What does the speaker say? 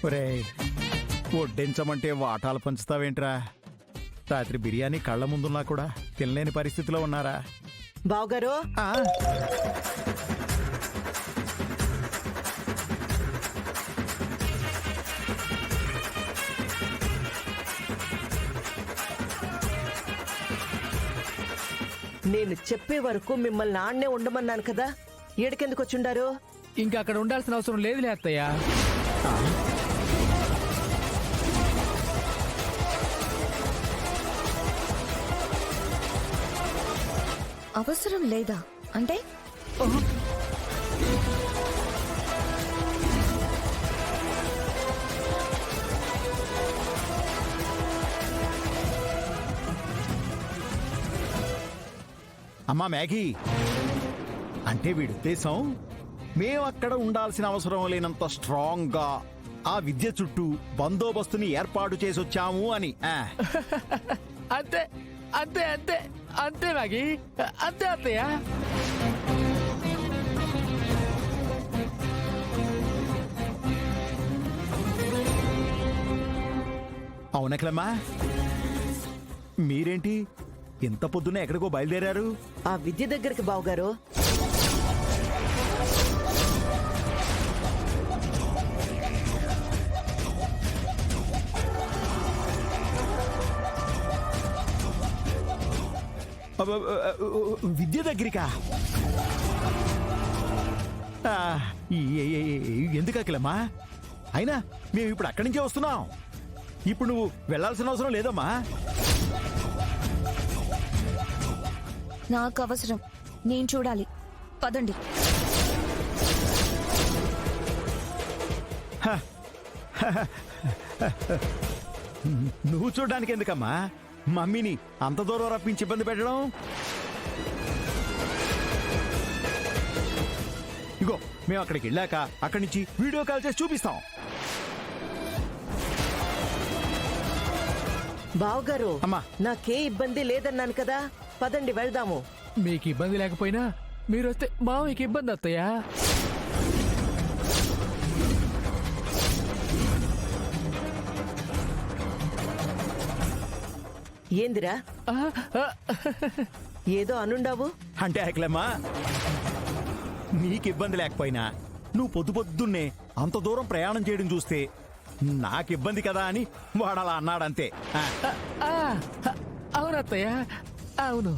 ఒరేయ్, వడ్డించమంటే వాటాలు పంచుతావేంట్రా? రాత్రి బిర్యానీ కళ్ళ ముందున్నా కూడా తినలేని పరిస్థితిలో ఉన్నారా? బావగారు, ఆ? నేను చెప్పే వరకు మిమ్మల్ని ఆడనే ఉండమన్నాను కదా, ఏడకెందుకు వచ్చుండారు? ఇంకా అక్కడ ఉండాల్సిన అవసరం లేదులే అత్తయ్య. అవసరం లేదా అంటే? అమ్మా మ్యాగీ, అంటే వీడి ఉద్దేశం మేము అక్కడ ఉండాల్సిన అవసరం లేనంత స్ట్రాంగ్ గా ఆ విద్య చుట్టూ బందోబస్తుని ఏర్పాటు చేసి వచ్చాము అని. అంతే అంతే అంతే అంతే మ్యాగీ, అంతే అత్తయ్య. అవునక్లమ్మా, మీరేంటి ఇంత పొద్దున్న ఎక్కడికో బయలుదేరారు? ఆ విద్య దగ్గరికి బావగారు. విద్య దగ్గరికా? ఎందుకు అఖిలమ్మా? అయినా మేము ఇప్పుడు అక్కడి నుంచే వస్తున్నాం. ఇప్పుడు నువ్వు వెళ్లాల్సిన అవసరం లేదమ్మా. నాకు అవసరం, నేను చూడాలి. పదండి. నువ్వు చూడడానికి ఎందుకమ్మా మమ్మీని అంత దూరం రప్పించి ఇబ్బంది పెట్టడం? ఇగో మేము అక్కడికి వెళ్ళాక అక్కడి నుంచి వీడియో కాల్ చేసి చూపిస్తాం. బావగారు, అమ్మా. నాకే ఇబ్బంది లేదన్నాను కదా, పదండి వెళ్దాము. మీకు ఇబ్బంది లేకపోయినా మీరు వస్తే మామయ్యకి ఇబ్బంది అత్తయ్య. ఏందిరా ఏదో అనుండావు? అంటే అఖిలమ్మా, నీకు ఇబ్బంది లేకపోయినా నువ్వు పొద్దు పొద్దున్నే అంత దూరం ప్రయాణం చేయడం చూస్తే నాకు ఇబ్బంది కదా అని వాడు అలా అన్నాడంతే. అవును అత్తయ్య, అవును.